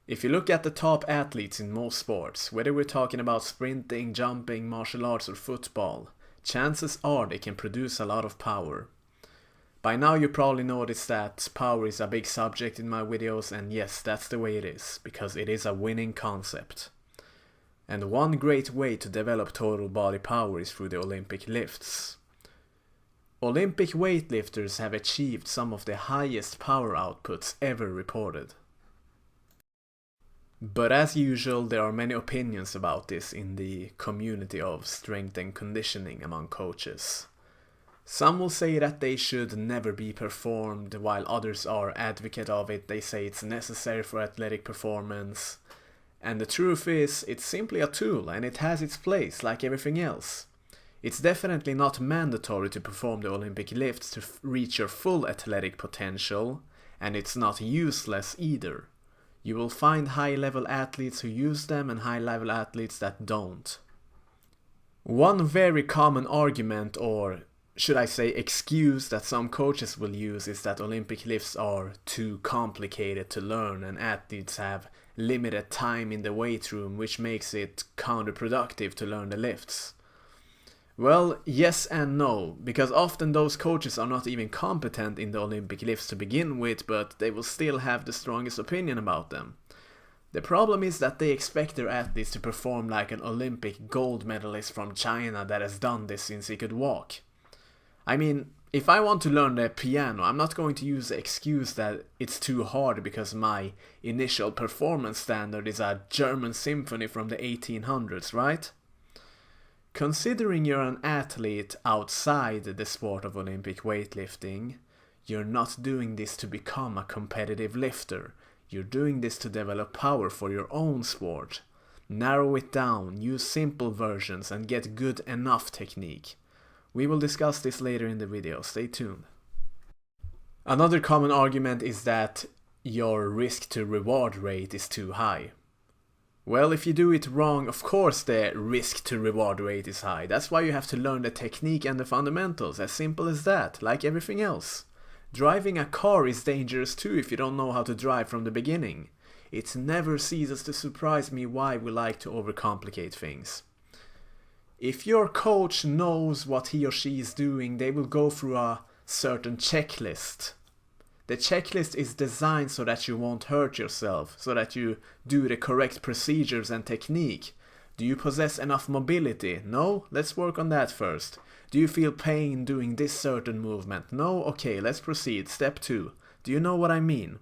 If you look at the top athletes in most sports, whether we're talking about sprinting, jumping, martial arts or football, chances are they can produce a lot of power. By now you probably noticed that power is a big subject in my videos, and yes, that's the way it is, because it is a winning concept. And one great way to develop total body power is through the Olympic lifts. Olympic weightlifters have achieved some of the highest power outputs ever reported. But as usual, there are many opinions about this in the community of strength and conditioning among coaches. Some will say that they should never be performed, while others are advocate of it. They say it's necessary for athletic performance. And the truth is, it's simply a tool and it has its place like everything else. It's definitely not mandatory to perform the Olympic lifts to reach your full athletic potential, and it's not useless either. You will find high-level athletes who use them and high-level athletes that don't. One very common argument, or should I say excuse, that some coaches will use is that Olympic lifts are too complicated to learn and athletes have limited time in the weight room, which makes it counterproductive to learn the lifts. Well, yes and no, because often those coaches are not even competent in the Olympic lifts to begin with, but they will still have the strongest opinion about them. The problem is that they expect their athletes to perform like an Olympic gold medalist from China that has done this since he could walk. I mean, if I want to learn the piano, I'm not going to use the excuse that it's too hard because my initial performance standard is a German symphony from the 1800s, right? Considering you're an athlete outside the sport of Olympic weightlifting, you're not doing this to become a competitive lifter. You're doing this to develop power for your own sport. Narrow it down, use simple versions, and get good enough technique. We will discuss this later in the video, stay tuned. Another common argument is that your risk to reward rate is too high. Well, if you do it wrong, of course the risk to reward rate is high. That's why you have to learn the technique and the fundamentals, as simple as that, like everything else. Driving a car is dangerous too if you don't know how to drive from the beginning. It never ceases to surprise me why we like to overcomplicate things. If your coach knows what he or she is doing, they will go through a certain checklist. The checklist is designed so that you won't hurt yourself, so that you do the correct procedures and technique. Do you possess enough mobility? No? Let's work on that first. Do you feel pain doing this certain movement? No? Okay, let's proceed. Step 2. Do you know what I mean?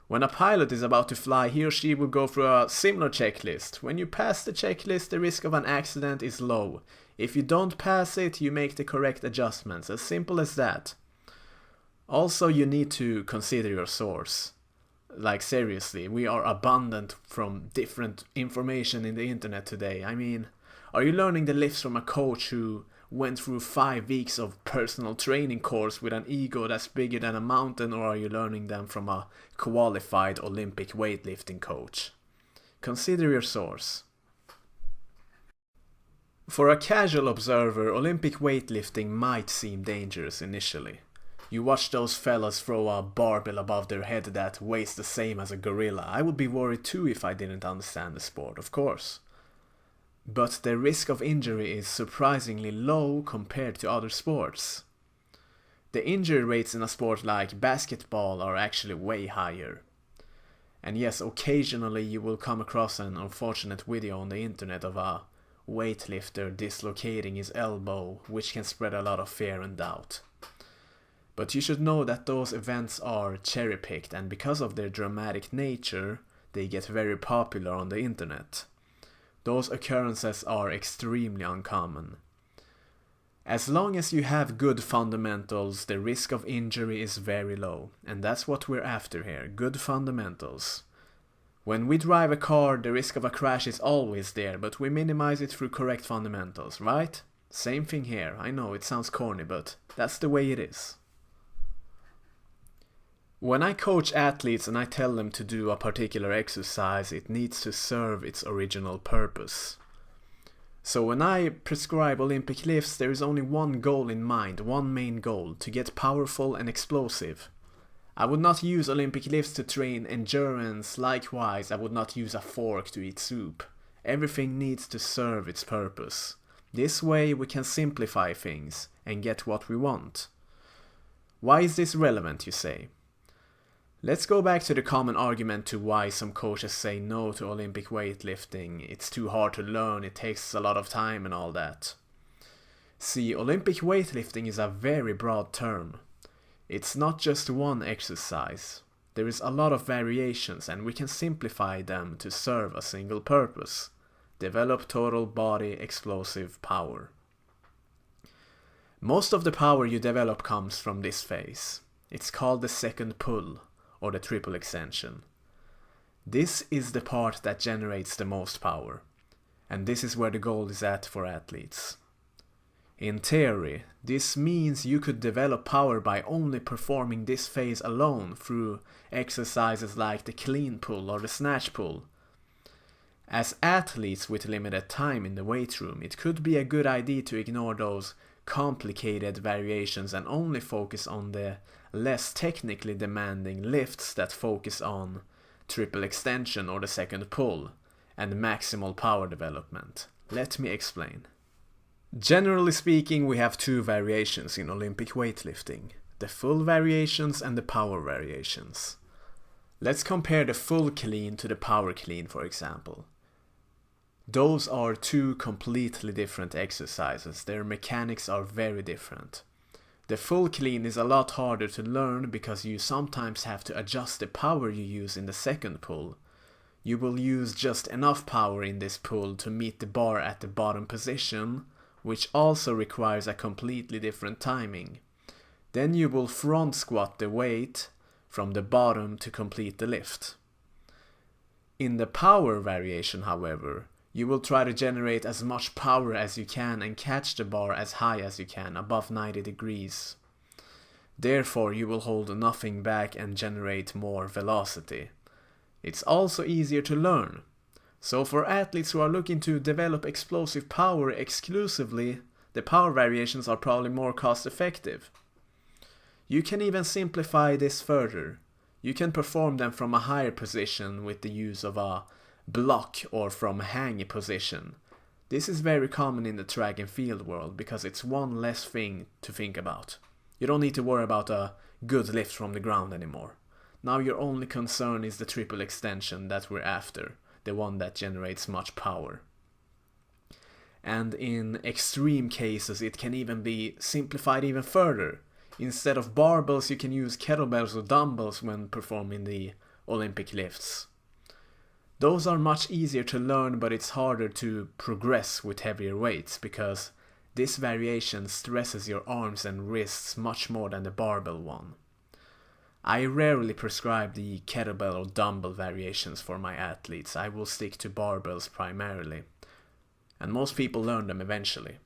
When a pilot is about to fly, he or she will go through a similar checklist. When you pass the checklist, the risk of an accident is low. If you don't pass it, you make the correct adjustments. As simple as that. Also, you need to consider your source. Like seriously, we are abundant from different information in the internet today. I mean, are you learning the lifts from a coach who went through 5 weeks of personal training course with an ego that's bigger than a mountain, or are you learning them from a qualified Olympic weightlifting coach? Consider your source. For a casual observer, Olympic weightlifting might seem dangerous initially. You watch those fellas throw a barbell above their head that weighs the same as a gorilla. I would be worried too if I didn't understand the sport, of course. But the risk of injury is surprisingly low compared to other sports. The injury rates in a sport like basketball are actually way higher. And yes, occasionally you will come across an unfortunate video on the internet of a weightlifter dislocating his elbow, which can spread a lot of fear and doubt. But you should know that those events are cherry-picked, and because of their dramatic nature, they get very popular on the internet. Those occurrences are extremely uncommon. As long as you have good fundamentals, the risk of injury is very low, and that's what we're after here, good fundamentals. When we drive a car, the risk of a crash is always there, but we minimize it through correct fundamentals, right? Same thing here. I know it sounds corny, but that's the way it is. When I coach athletes and I tell them to do a particular exercise, it needs to serve its original purpose. So when I prescribe Olympic lifts, there is only one goal in mind, one main goal, to get powerful and explosive. I would not use Olympic lifts to train endurance, likewise I would not use a fork to eat soup. Everything needs to serve its purpose. This way we can simplify things and get what we want. Why is this relevant, you say? Let's go back to the common argument to why some coaches say no to Olympic weightlifting. It's too hard to learn, it takes a lot of time and all that. See, Olympic weightlifting is a very broad term. It's not just one exercise. There is a lot of variations and we can simplify them to serve a single purpose. Develop total body explosive power. Most of the power you develop comes from this phase. It's called the second pull, or the triple extension. This is the part that generates the most power, and this is where the goal is at for athletes. In theory, this means you could develop power by only performing this phase alone through exercises like the clean pull or the snatch pull. As athletes with limited time in the weight room, it could be a good idea to ignore those complicated variations and only focus on the less technically demanding lifts that focus on triple extension or the second pull and maximal power development. Let me explain. Generally speaking, we have two variations in Olympic weightlifting, the full variations and the power variations. Let's compare the full clean to the power clean, for example. Those are two completely different exercises. Their mechanics are very different. The full clean is a lot harder to learn because you sometimes have to adjust the power you use in the second pull. You will use just enough power in this pull to meet the bar at the bottom position, which also requires a completely different timing. Then you will front squat the weight from the bottom to complete the lift. In the power variation, however, you will try to generate as much power as you can and catch the bar as high as you can, above 90 degrees. Therefore, you will hold nothing back and generate more velocity. It's also easier to learn. So for athletes who are looking to develop explosive power exclusively, the power variations are probably more cost effective. You can even simplify this further. You can perform them from a higher position with the use of a block or from hang position. This is very common in the track and field world because it's one less thing to think about. You don't need to worry about a good lift from the ground anymore. Now your only concern is the triple extension that we're after, the one that generates much power. And in extreme cases it can even be simplified even further. Instead of barbells you can use kettlebells or dumbbells when performing the Olympic lifts. Those are much easier to learn, but it's harder to progress with heavier weights because this variation stresses your arms and wrists much more than the barbell one. I rarely prescribe the kettlebell or dumbbell variations for my athletes. I will stick to barbells primarily. And most people learn them eventually.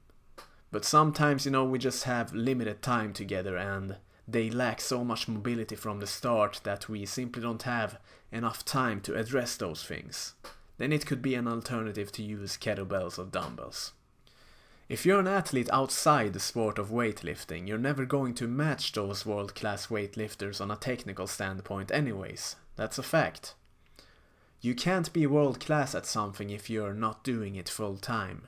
But sometimes, we just have limited time together and they lack so much mobility from the start that we simply don't have enough time to address those things. Then it could be an alternative to use kettlebells or dumbbells. If you're an athlete outside the sport of weightlifting, you're never going to match those world-class weightlifters on a technical standpoint anyways. That's a fact. You can't be world-class at something if you're not doing it full-time.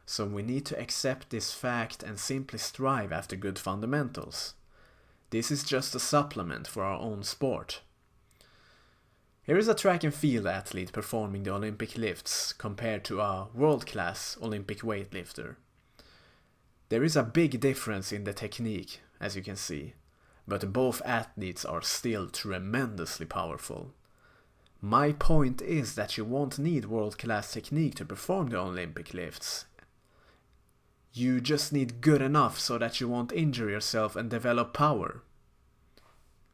So we need to accept this fact and simply strive after good fundamentals. This is just a supplement for our own sport. Here is a track and field athlete performing the Olympic lifts compared to a world-class Olympic weightlifter. There is a big difference in the technique, as you can see, but both athletes are still tremendously powerful. My point is that you won't need world-class technique to perform the Olympic lifts. You just need good enough so that you won't injure yourself and develop power.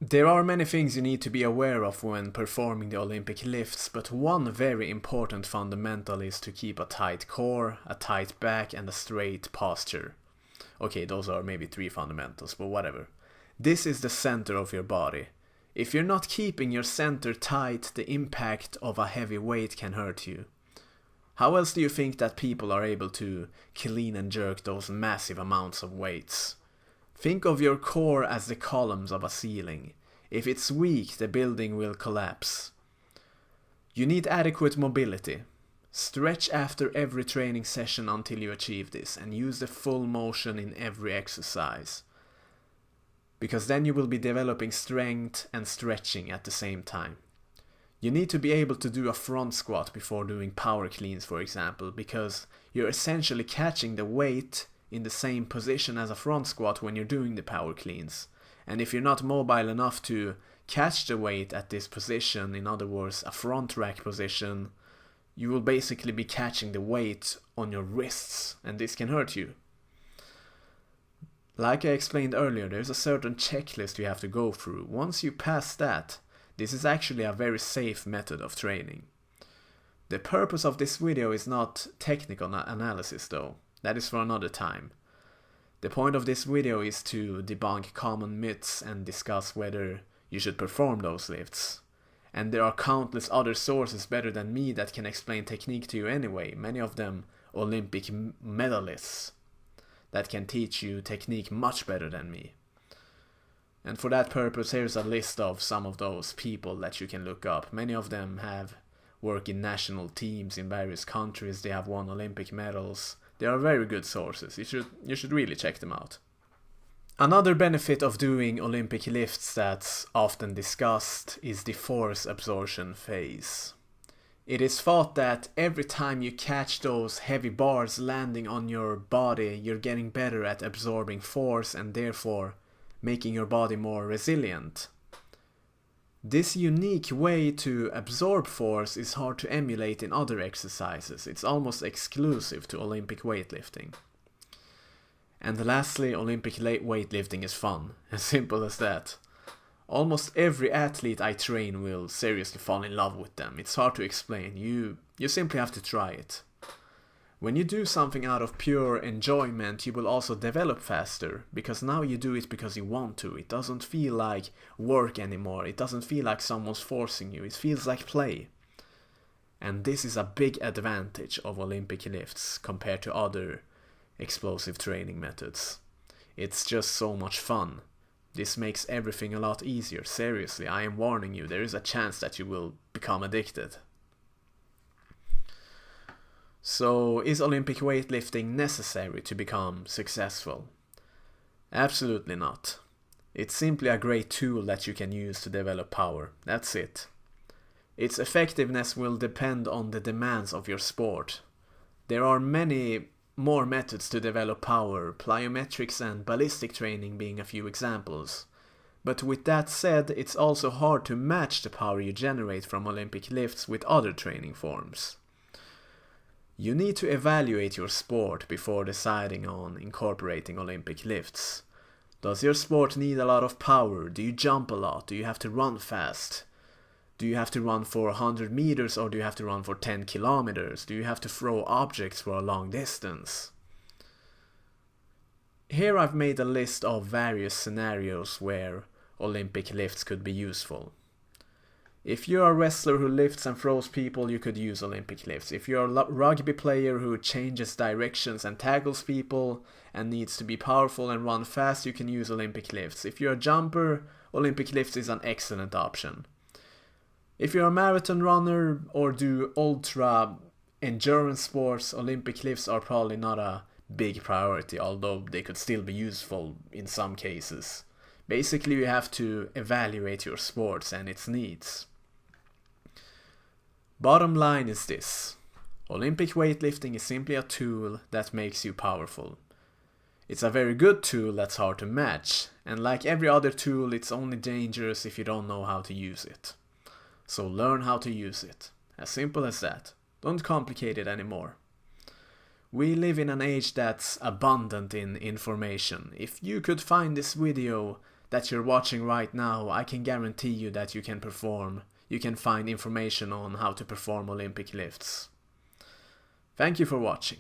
There are many things you need to be aware of when performing the Olympic lifts, but one very important fundamental is to keep a tight core, a tight back and a straight posture. Okay, those are maybe 3 fundamentals, but whatever. This is the center of your body. If you're not keeping your center tight, the impact of a heavy weight can hurt you. How else do you think that people are able to clean and jerk those massive amounts of weights? Think of your core as the columns of a ceiling. If it's weak, the building will collapse. You need adequate mobility. Stretch after every training session until you achieve this, and use the full motion in every exercise. Because then you will be developing strength and stretching at the same time. You need to be able to do a front squat before doing power cleans, for example, because you're essentially catching the weight in the same position as a front squat when you're doing the power cleans. And if you're not mobile enough to catch the weight at this position, in other words, a front rack position, you will basically be catching the weight on your wrists, and this can hurt you. Like I explained earlier, there's a certain checklist you have to go through. Once you pass that, this is actually a very safe method of training. The purpose of this video is not technical analysis though, that is for another time. The point of this video is to debunk common myths and discuss whether you should perform those lifts. And there are countless other sources better than me that can explain technique to you anyway, many of them Olympic medalists that can teach you technique much better than me. And for that purpose, here's a list of some of those people that you can look up. Many of them have worked in national teams in various countries, they have won Olympic medals. They are very good sources, you should really check them out. Another benefit of doing Olympic lifts that's often discussed is the force absorption phase. It is thought that every time you catch those heavy bars landing on your body, you're getting better at absorbing force and therefore making your body more resilient. This unique way to absorb force is hard to emulate in other exercises. It's almost exclusive to Olympic weightlifting. And lastly, Olympic weightlifting is fun. As simple as that. Almost every athlete I train will seriously fall in love with them. It's hard to explain. You simply have to try it. When you do something out of pure enjoyment, you will also develop faster, because now you do it because you want to. It doesn't feel like work anymore. It doesn't feel like someone's forcing you. It feels like play. And this is a big advantage of Olympic lifts compared to other explosive training methods. It's just so much fun. This makes everything a lot easier. Seriously, I am warning you, there is a chance that you will become addicted. So, is Olympic weightlifting necessary to become successful? Absolutely not. It's simply a great tool that you can use to develop power. That's it. Its effectiveness will depend on the demands of your sport. There are many more methods to develop power, plyometrics and ballistic training being a few examples. But with that said, it's also hard to match the power you generate from Olympic lifts with other training forms. You need to evaluate your sport before deciding on incorporating Olympic lifts. Does your sport need a lot of power? Do you jump a lot? Do you have to run fast? Do you have to run for 100 meters or do you have to run for 10 kilometers? Do you have to throw objects for a long distance? Here I've made a list of various scenarios where Olympic lifts could be useful. If you're a wrestler who lifts and throws people, you could use Olympic lifts. If you're a rugby player who changes directions and tackles people and needs to be powerful and run fast, you can use Olympic lifts. If you're a jumper, Olympic lifts is an excellent option. If you're a marathon runner or do ultra endurance sports, Olympic lifts are probably not a big priority, although they could still be useful in some cases. Basically, you have to evaluate your sports and its needs. Bottom line is this: Olympic weightlifting is simply a tool that makes you powerful. It's a very good tool that's hard to match, and like every other tool, it's only dangerous if you don't know how to use it. So learn how to use it. As simple as that. Don't complicate it anymore. We live in an age that's abundant in information. If you could find this video that you're watching right now, I can guarantee you that you can find information on how to perform Olympic lifts. Thank you for watching.